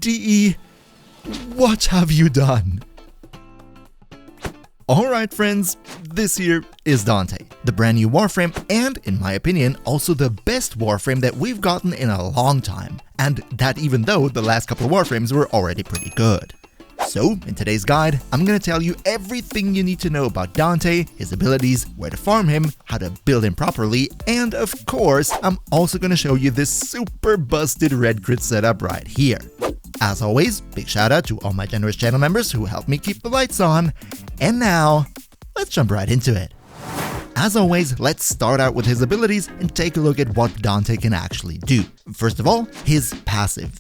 DE, what have you done? Alright friends, this here is Dante, the brand new Warframe, and in my opinion also the best Warframe that we've gotten in a long time, and that even though the last couple of Warframes were already pretty good. So, in today's guide, I'm gonna tell you everything you need to know about Dante, his abilities, where to farm him, how to build him properly, and of course, I'm also gonna show you this super busted red crit setup right here. As always, big shout out to all my generous channel members who help me keep the lights on. And now, let's jump right into it. As always, let's start out with his abilities and take a look at what Dante can actually do. First of all, his passive.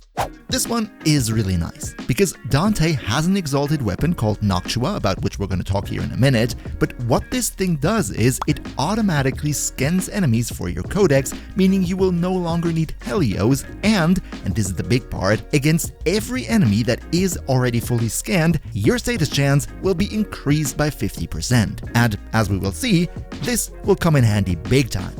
This one is really nice, because Dante has an exalted weapon called Noctua, about which we're going to talk here in a minute, but what this thing does is it automatically scans enemies for your codex, meaning you will no longer need Helios, and this is the big part, against every enemy that is already fully scanned, your status chance will be increased by 50%, and as we will see, this will come in handy big time.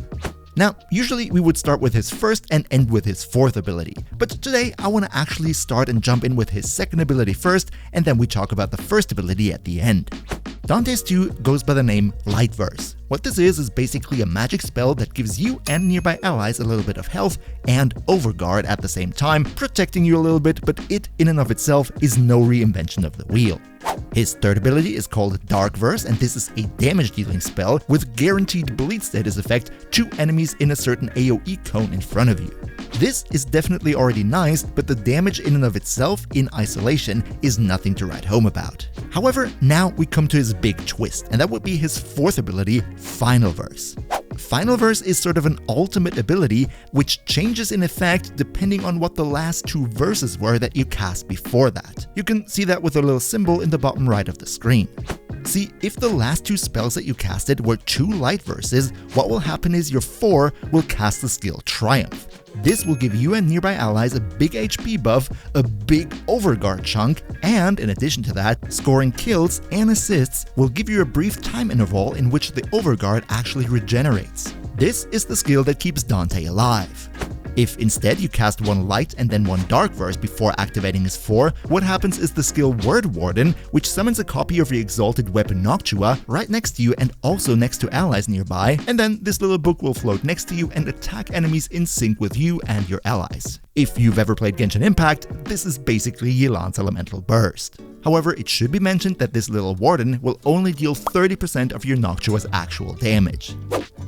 Now, usually we would start with his first and end with his fourth ability, but today I want to actually start and jump in with his second ability first, and then we talk about the first ability at the end. Dante's 2 goes by the name Lightverse. What this is basically a magic spell that gives you and nearby allies a little bit of health and overguard at the same time, protecting you a little bit, but it in and of itself is no reinvention of the wheel. His third ability is called Darkverse, and this is a damage dealing spell with guaranteed bleed status effect to enemies in a certain AoE cone in front of you. This is definitely already nice, but the damage in and of itself in isolation is nothing to write home about. However, now we come to his big twist, and that would be his fourth ability, Final Verse. Final Verse is sort of an ultimate ability which changes in effect depending on what the last two verses were that you cast before that. You can see that with a little symbol in the bottom right of the screen. See, if the last two spells that you casted were two light verses, what will happen is your 4 will cast the skill Triumph. This will give you and nearby allies a big HP buff, a big overguard chunk, and in addition to that, scoring kills and assists will give you a brief time interval in which the overguard actually regenerates. This is the skill that keeps Dante alive. If instead you cast one light and then one dark verse before activating his 4, what happens is the skill Word Warden, which summons a copy of your exalted weapon Noctua right next to you and also next to allies nearby, and then this little book will float next to you and attack enemies in sync with you and your allies. If you've ever played Genshin Impact, this is basically Yelan's Elemental Burst. However, it should be mentioned that this little warden will only deal 30% of your Noctua's actual damage.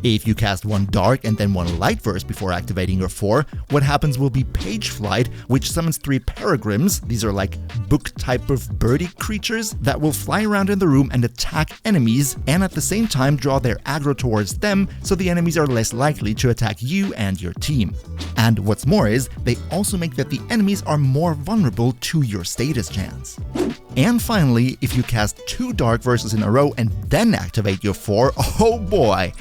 If you cast one dark and then one light verse before activating your 4, what happens will be Page Flight, which summons 3 Peregrines. These are like book type of birdie creatures that will fly around in the room and attack enemies, and at the same time draw their aggro towards them, so the enemies are less likely to attack you and your team. And what's more is, they also make that the enemies are more vulnerable to your status chance. And finally, if you cast 2 dark verses in a row and then activate your 4, oh boy!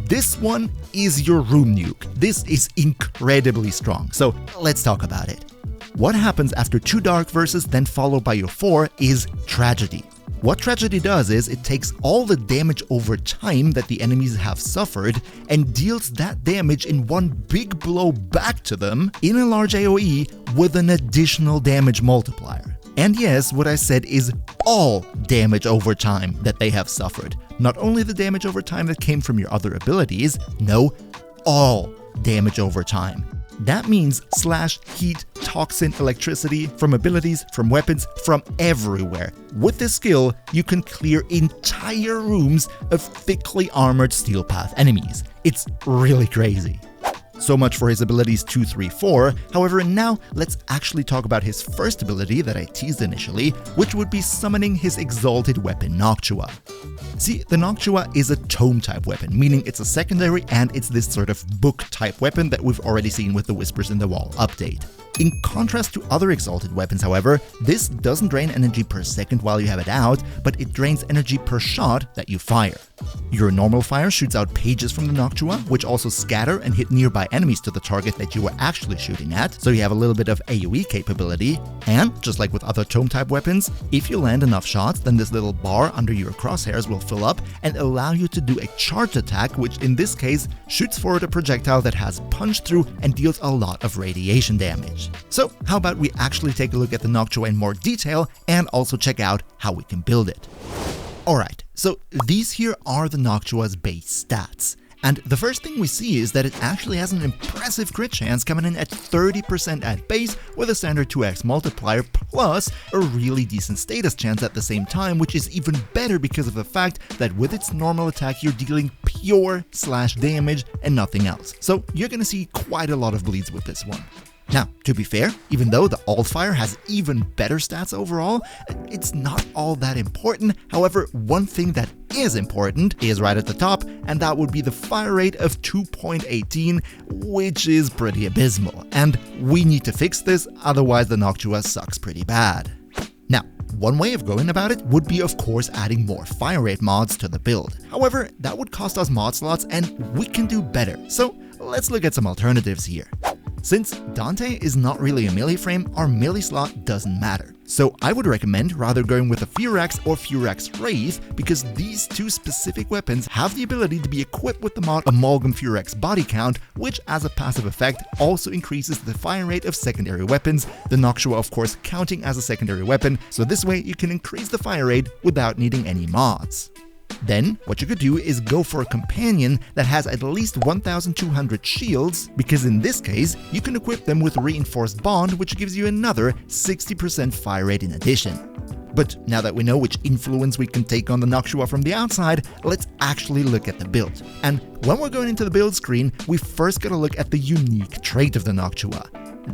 This one is your room nuke. This is incredibly strong, so let's talk about it. What happens after 2 dark verses then followed by your 4 is Tragedy. What Tragedy does is it takes all the damage over time that the enemies have suffered and deals that damage in one big blow back to them in a large AoE with an additional damage multiplier. And yes, what I said is all damage over time that they have suffered. Not only the damage over time that came from your other abilities, no, all damage over time. That means slash, heat, toxin, electricity, from abilities, from weapons, from everywhere. With this skill, you can clear entire rooms of thickly armored steel path enemies. It's really crazy. So much for his abilities 2, 3, 4. However, now let's actually talk about his first ability that I teased initially, which would be summoning his exalted weapon Noctua. See, the Noctua is a tome type weapon, meaning it's a secondary and it's this sort of book type weapon that we've already seen with the Whispers in the Wall update. In contrast to other exalted weapons, however, this doesn't drain energy per second while you have it out, but it drains energy per shot that you fire. Your normal fire shoots out pages from the Noctua, which also scatter and hit nearby enemies to the target that you were actually shooting at, so you have a little bit of AoE capability. And, just like with other tome type weapons, if you land enough shots, then this little bar under your crosshairs will fill up and allow you to do a charge attack, which in this case shoots forward a projectile that has punch through and deals a lot of radiation damage. damage. So how about we actually take a look at the Noctua in more detail and also check out how we can build it. Alright, so these here are the Noctua's base stats. And the first thing we see is that it actually has an impressive crit chance coming in at 30% at base with a standard 2x multiplier plus a really decent status chance at the same time, which is even better because of the fact that with its normal attack you're dealing pure slash damage and nothing else. So you're gonna see quite a lot of bleeds with this one. Now, to be fair, even though the Altfire has even better stats overall, it's not all that important. However, one thing that is important is right at the top, and that would be the fire rate of 2.18, which is pretty abysmal. And we need to fix this, otherwise the Noctua sucks pretty bad. Now, one way of going about it would be of course adding more fire rate mods to the build. However, that would cost us mod slots and we can do better. So let's look at some alternatives here. Since Dante is not really a melee frame, our melee slot doesn't matter. So I would recommend rather going with a Furex or Furex Wraith, because these two specific weapons have the ability to be equipped with the mod Amalgam Furex Body Count, which as a passive effect also increases the fire rate of secondary weapons, the Noctua of course counting as a secondary weapon, so this way you can increase the fire rate without needing any mods. Then, what you could do is go for a companion that has at least 1200 shields, because in this case, you can equip them with Reinforced Bond, which gives you another 60% fire rate in addition. But now that we know which influence we can take on the Noctua from the outside, let's actually look at the build. And when we're going into the build screen, we first gotta look at the unique trait of the Noctua.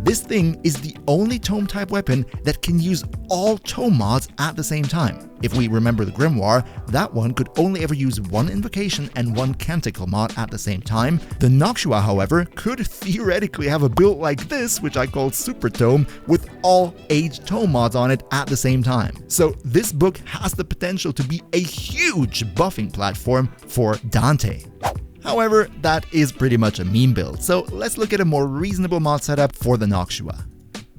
This thing is the only tome type weapon that can use all tome mods at the same time. If we remember the Grimoire, that one could only ever use one invocation and one canticle mod at the same time. The Noctua, however, could theoretically have a build like this, which I call Super Tome, with all 8 tome mods on it at the same time. So this book has the potential to be a huge buffing platform for Dante. However, that is pretty much a meme build, so let's look at a more reasonable mod setup for the Noctua.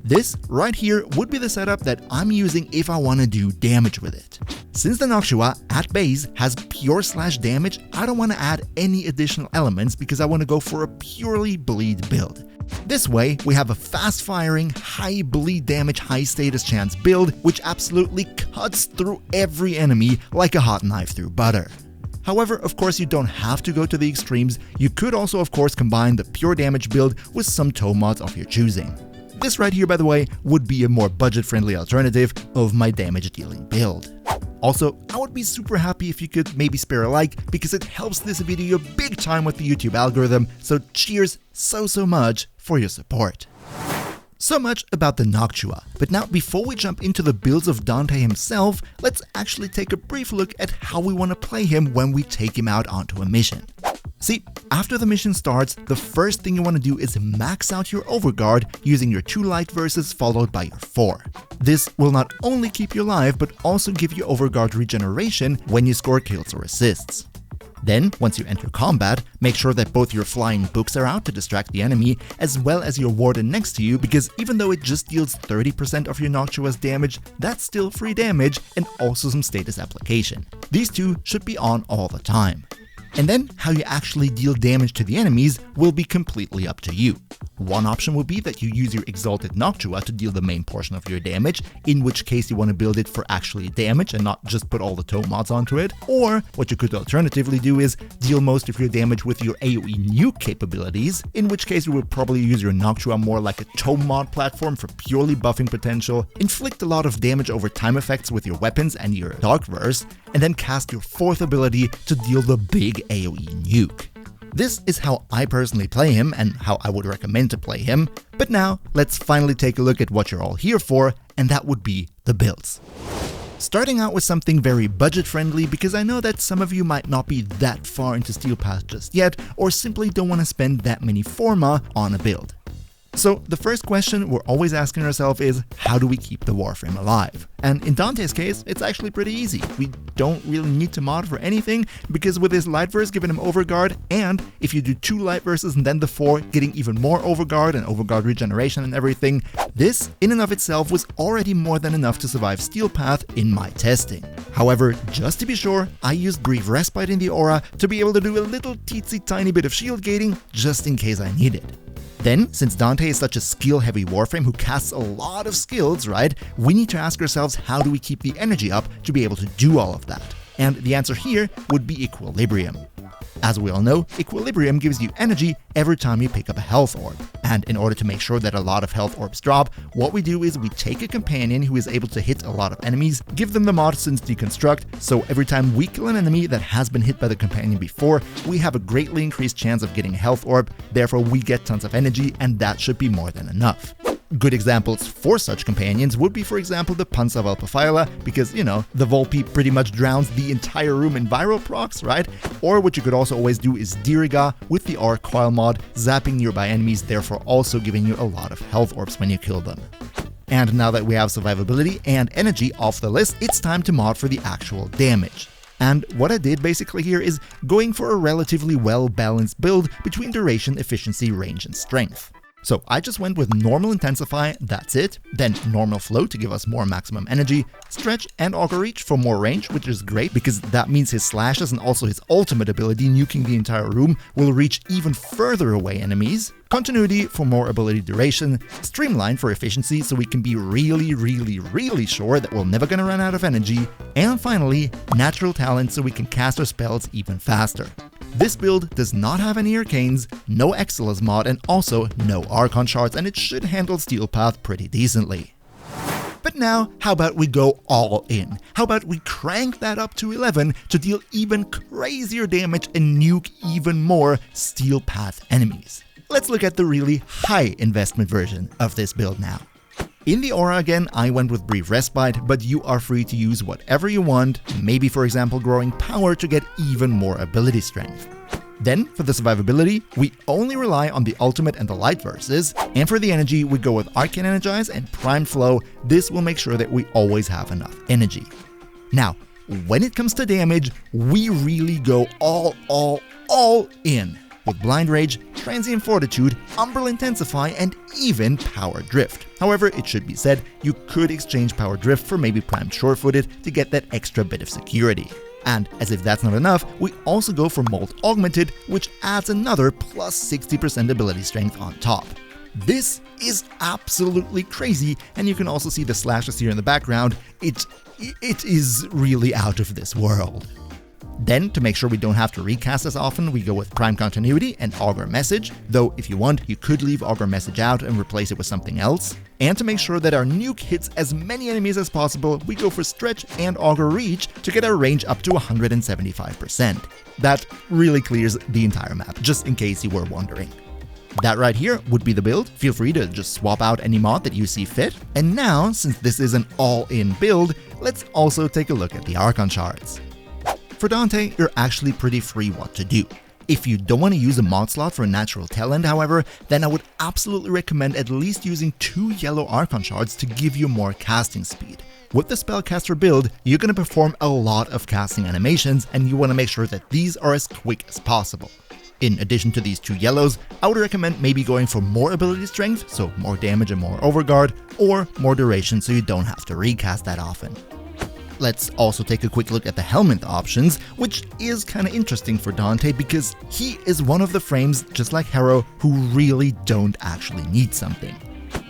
This right here would be the setup that I'm using if I want to do damage with it. Since the Noctua at base has pure slash damage, I don't want to add any additional elements because I want to go for a purely bleed build. This way, we have a fast firing, high bleed damage, high status chance build, which absolutely cuts through every enemy like a hot knife through butter. However, of course, you don't have to go to the extremes. You could also, of course, combine the pure damage build with some tome mods of your choosing. This right here, by the way, would be a more budget-friendly alternative of my damage dealing build. Also, I would be super happy if you could maybe spare a like, because it helps this video big time with the YouTube algorithm, so cheers so much for your support. So much about the Noctua, but now before we jump into the builds of Dante himself, let's actually take a brief look at how we want to play him when we take him out onto a mission. See, after the mission starts, the first thing you want to do is max out your overguard using your 2 light verses followed by your 4. This will not only keep you alive, but also give you overguard regeneration when you score kills or assists. Then, once you enter combat, make sure that both your flying books are out to distract the enemy, as well as your warden next to you, because even though it just deals 30% of your Noctua's damage, that's still free damage and also some status application. These two should be on all the time. And then, how you actually deal damage to the enemies will be completely up to you. One option would be that you use your Exalted Noctua to deal the main portion of your damage, in which case you want to build it for actually damage and not just put all the tome mods onto it. Or, what you could alternatively do is deal most of your damage with your AoE nuke capabilities, in which case you would probably use your Noctua more like a tome mod platform for purely buffing potential, inflict a lot of damage over time effects with your weapons and your Dark Verse, and then cast your 4th ability to deal the big AoE nuke. This is how I personally play him and how I would recommend to play him, but now let's finally take a look at what you're all here for, and that would be the builds. Starting out with something very budget friendly, because I know that some of you might not be that far into Steel Path just yet, or simply don't want to spend that many forma on a build. So the first question we're always asking ourselves is, how do we keep the Warframe alive? And in Dante's case, it's actually pretty easy. We don't really need to mod for anything, because with his light verse giving him overguard, and if you do 2 light verses and then the 4 getting even more overguard and overguard regeneration and everything, this in and of itself was already more than enough to survive Steel Path in my testing. However, just to be sure, I used Brief Respite in the aura to be able to do a little teensy tiny bit of shield gating just in case I need it. Then, since Dante is such a skill-heavy Warframe who casts a lot of skills, right, we need to ask ourselves, how do we keep the energy up to be able to do all of that? And the answer here would be equilibrium. As we all know, equilibrium gives you energy every time you pick up a health orb. And in order to make sure that a lot of health orbs drop, what we do is we take a companion who is able to hit a lot of enemies, give them the mod since deconstruct, so every time we kill an enemy that has been hit by the companion before, we have a greatly increased chance of getting a health orb, therefore we get tons of energy, and that should be more than enough. Good examples for such companions would be, for example, the Panza Valpaphaila, because, you know, the Volpe pretty much drowns the entire room in viral procs, right? Or what you could also always do is Diriga with the Arc Coil mod, zapping nearby enemies, therefore also giving you a lot of health orbs when you kill them. And now that we have survivability and energy off the list, it's time to mod for the actual damage. And what I did basically here is going for a relatively well-balanced build between duration, efficiency, range, and strength. So I just went with normal intensify, that's it, then normal flow to give us more maximum energy, stretch and auger reach for more range, which is great because that means his slashes and also his ultimate ability, nuking the entire room, will reach even further away enemies, continuity for more ability duration, streamline for efficiency so we can be really sure that we're never gonna run out of energy, and finally, natural talent so we can cast our spells even faster. This build does not have any arcanes, no Excellence mod, and also no Archon shards, and it should handle Steel Path pretty decently. But now, how about we go all in? How about we crank that up to 11 to deal even crazier damage and nuke even more Steel Path enemies? Let's look at the really high investment version of this build now. In the aura again, I went with Brief Respite, but you are free to use whatever you want, maybe for example growing power to get even more ability strength. Then, for the survivability, we only rely on the ultimate and the light verses, and for the energy, we go with Arcane Energize and Prime Flow. This will make sure that we always have enough energy. Now, when it comes to damage, we really go all in. With Blind Rage, Transient Fortitude, Umbral Intensify, and even Power Drift. However, it should be said, you could exchange Power Drift for maybe Primed Sure-Footed to get that extra bit of security. And as if that's not enough, we also go for Molt Augmented, which adds another plus 60% ability strength on top. This is absolutely crazy, and you can also see the slashes here in the background. It is really out of this world. Then, to make sure we don't have to recast as often, we go with Prime Continuity and Augur Message, though if you want, you could leave Augur Message out and replace it with something else. And to make sure that our nuke hits as many enemies as possible, we go for Stretch and Augur Reach to get our range up to 175%. That really clears the entire map, just in case you were wondering. That right here would be the build. Feel free to just swap out any mod that you see fit. And now, since this is an all-in build, let's also take a look at the Archon shards. For Dante, you're actually pretty free what to do. If you don't want to use a mod slot for a natural talent, however, then I would absolutely recommend at least using 2 yellow Archon shards to give you more casting speed. With the Spellcaster build, you're going to perform a lot of casting animations, and you want to make sure that these are as quick as possible. In addition to these 2 yellows, I would recommend maybe going for more ability strength, so more damage and more overguard, or more duration so you don't have to recast that often. Let's also take a quick look at the helmet options, which is kinda interesting for Dante because he is one of the frames, just like Hero, who really don't actually need something.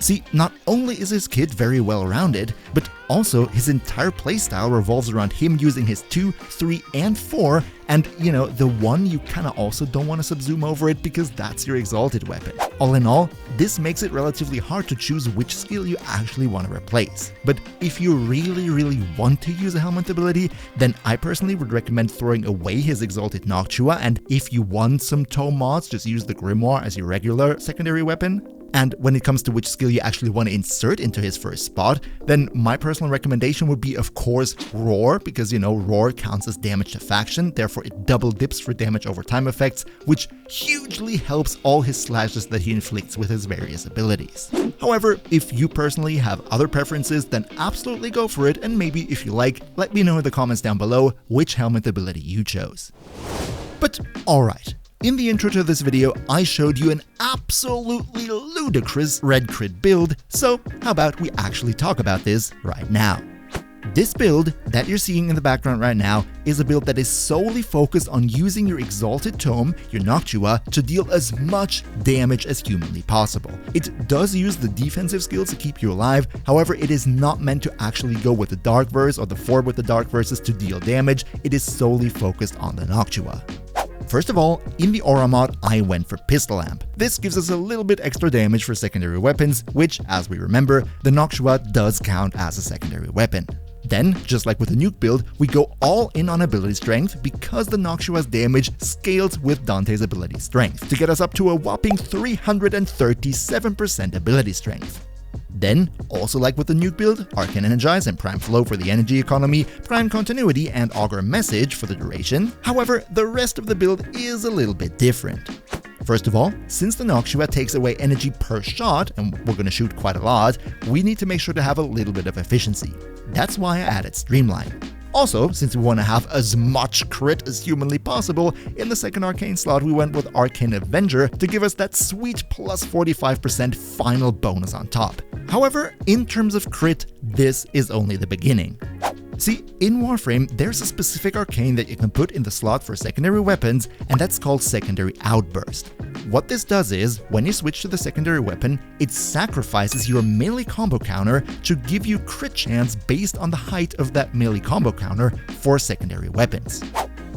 See, not only is his kit very well rounded, but also his entire playstyle revolves around him using his 2, 3, and 4, and you know, the 1 you kinda also don't want to subzoom over it because that's your Exalted Weapon. All in all, this makes it relatively hard to choose which skill you actually want to replace. But if you really want to use a helmet ability, then I personally would recommend throwing away his Exalted Noctua, and if you want some toe mods, just use the Grimoire as your regular secondary weapon. And when it comes to which skill you actually want to insert into his first spot, then my personal recommendation would be, of course, Roar, because, you know, Roar counts as damage to faction, therefore it double dips for damage over time effects, which hugely helps all his slashes that he inflicts with his various abilities. However, if you personally have other preferences, then absolutely go for it, and maybe if you like, let me know in the comments down below which helmet ability you chose. But alright. In the intro to this video, I showed you an absolutely ludicrous Red Crit build, so how about we actually talk about this right now. This build that you're seeing in the background right now is a build that is solely focused on using your Exalted Tome, your Noctua, to deal as much damage as humanly possible. It does use the defensive skills to keep you alive, however it is not meant to actually go with the Dark Verse or the Ford with the Dark Verses to deal damage, it is solely focused on the Noctua. First of all, in the aura mod, I went for Pistol Amp. This gives us a little bit extra damage for secondary weapons, which, as we remember, the Noctua does count as a secondary weapon. Then, just like with the nuke build, we go all in on ability strength because the Noctua's damage scales with Dante's ability strength to get us up to a whopping 337% ability strength. Then, also like with the nuke build, Arcane Energize and Prime Flow for the energy economy, Prime Continuity and Augur Message for the duration. However, the rest of the build is a little bit different. First of all, since the Noctua takes away energy per shot, and we're going to shoot quite a lot, we need to make sure to have a little bit of efficiency. That's why I added Streamline. Also, since we want to have as much crit as humanly possible, in the second Arcane slot we went with Arcane Avenger to give us that sweet plus 45% final bonus on top. However, in terms of crit, this is only the beginning. See, in Warframe, there's a specific arcane that you can put in the slot for secondary weapons, and that's called Secondary Outburst. What this does is, when you switch to the secondary weapon, it sacrifices your melee combo counter to give you crit chance based on the height of that melee combo counter for secondary weapons.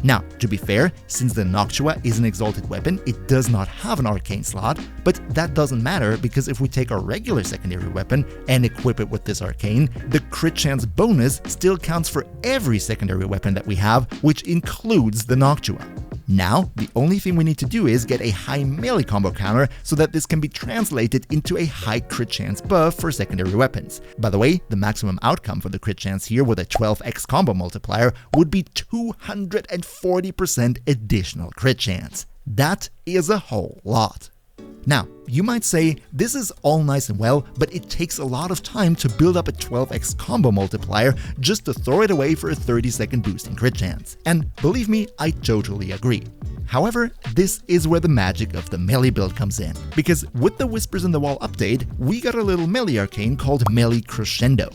Now, to be fair, since the Noctua is an Exalted Weapon, it does not have an arcane slot, but that doesn't matter because if we take our regular secondary weapon and equip it with this arcane, the crit chance bonus still counts for every secondary weapon that we have, which includes the Noctua. Now, the only thing we need to do is get a high melee combo counter so that this can be translated into a high crit chance buff for secondary weapons. By the way, the maximum outcome for the crit chance here with a 12x combo multiplier would be 240% additional crit chance. That is a whole lot. Now, you might say, this is all nice and well, but it takes a lot of time to build up a 12x combo multiplier just to throw it away for a 30-second boost in crit chance. And believe me, I totally agree. However, this is where the magic of the melee build comes in, because with the Whispers in the Wall update, we got a little melee arcane called Melee Crescendo.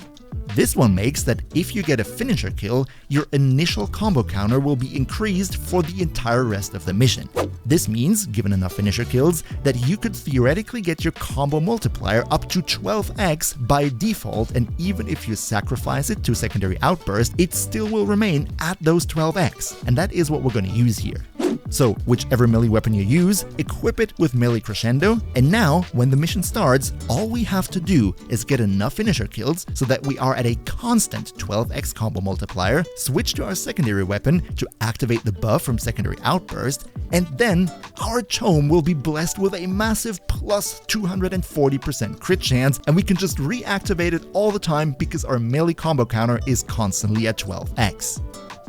This one makes that if you get a finisher kill, your initial combo counter will be increased for the entire rest of the mission. This means, given enough finisher kills, that you could theoretically get your combo multiplier up to 12x by default, and even if you sacrifice it to secondary outburst, it still will remain at those 12x, and that is what we're going to use here. So, whichever melee weapon you use, equip it with Melee Crescendo, and now, when the mission starts, all we have to do is get enough finisher kills so that we are at a constant 12x combo multiplier, switch to our secondary weapon to activate the buff from Secondary Outburst, and then our tome will be blessed with a massive plus 240% crit chance, and we can just reactivate it all the time because our melee combo counter is constantly at 12x.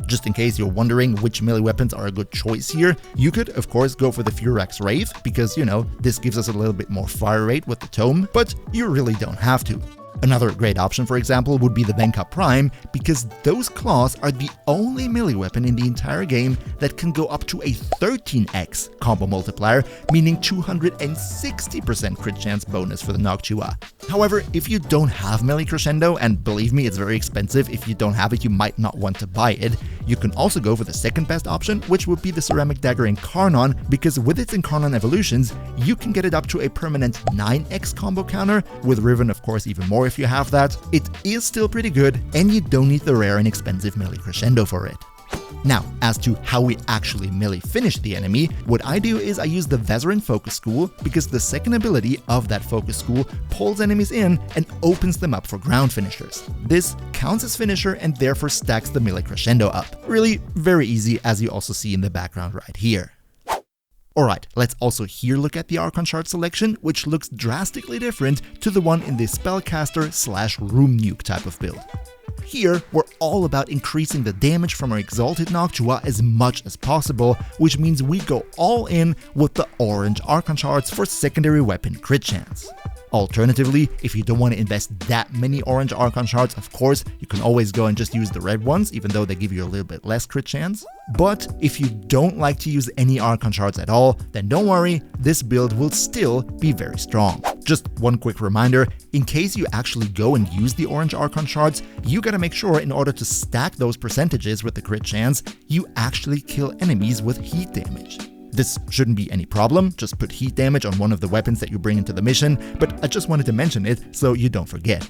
Just in case you're wondering which melee weapons are a good choice here, you could of course go for the Furax Wraith because, you know, this gives us a little bit more fire rate with the tome, but you really don't have to. Another great option, for example, would be the Venka Prime, because those claws are the only melee weapon in the entire game that can go up to a 13x combo multiplier, meaning 260% crit chance bonus for the Noctua. However, if you don't have Melee Crescendo, and believe me, it's very expensive, if you don't have it, you might not want to buy it, you can also go for the second best option, which would be the Ceramic Dagger Incarnon, because with its Incarnon evolutions, you can get it up to a permanent 9x combo counter, with Riven of course even more if you have that. It is still pretty good, and you don't need the rare and expensive Melee Crescendo for it. Now, as to how we actually melee finish the enemy, what I do is I use the Vezarin Focus School, because the second ability of that Focus School pulls enemies in and opens them up for ground finishers. This counts as finisher and therefore stacks the Melee Crescendo up. Really very easy, as you also see in the background right here. Alright, let's also here look at the Archon Shard selection, which looks drastically different to the one in the Spellcaster/Room Nuke type of build. Here, we're all about increasing the damage from our Exalted Noctua as much as possible, which means we go all in with the orange Archon Shards for secondary weapon crit chance. Alternatively, if you don't want to invest that many orange Archon shards, of course, you can always go and just use the red ones, even though they give you a little bit less crit chance. But if you don't like to use any Archon shards at all, then don't worry, this build will still be very strong. Just one quick reminder, in case you actually go and use the orange Archon shards, you gotta make sure in order to stack those percentages with the crit chance, you actually kill enemies with heat damage. This shouldn't be any problem, just put heat damage on one of the weapons that you bring into the mission, but I just wanted to mention it so you don't forget.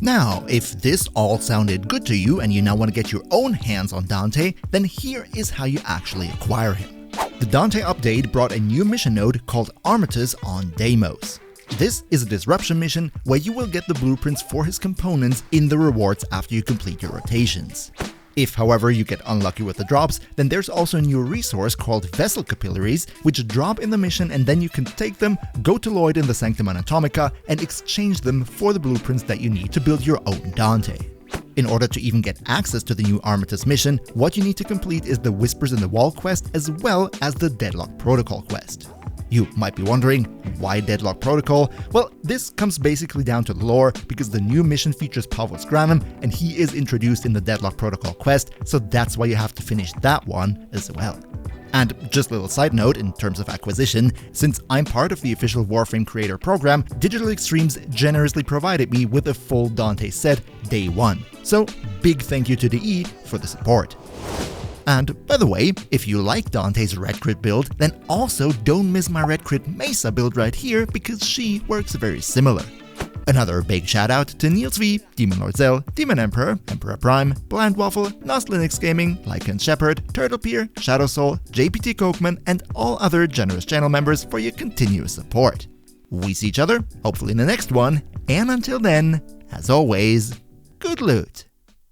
Now, if this all sounded good to you and you now want to get your own hands on Dante, then here is how you actually acquire him. The Dante update brought a new mission node called Armistice on Deimos. This is a disruption mission where you will get the blueprints for his components in the rewards after you complete your rotations. If, however, you get unlucky with the drops, then there's also a new resource called Vessel Capillaries, which drop in the mission and then you can take them, go to Lloyd in the Sanctum Anatomica, and exchange them for the blueprints that you need to build your own Dante. In order to even get access to the new Armistice mission, what you need to complete is the Whispers in the Wall quest as well as the Deadlock Protocol quest. You might be wondering, why Deadlock Protocol? Well, this comes basically down to the lore, because the new mission features Pavlos Granum, and he is introduced in the Deadlock Protocol quest, so that's why you have to finish that one as well. And just a little side note in terms of acquisition, since I'm part of the official Warframe creator program, Digital Extremes generously provided me with a full Dante set day one. So big thank you to DE for the support. And by the way, if you like Dante's Red Crit build, then also don't miss my Red Crit Mesa build right here, because she works very similar. Another big shout out to Niels V, Demon Lord Zell, Demon Emperor, Emperor Prime, Blind Waffle, Nost Linux Gaming, Lycan Shepherd, Turtle Pier, Shadow Soul, JPT Kochman, and all other generous channel members for your continuous support. We see each other, hopefully in the next one, and until then, as always, good loot.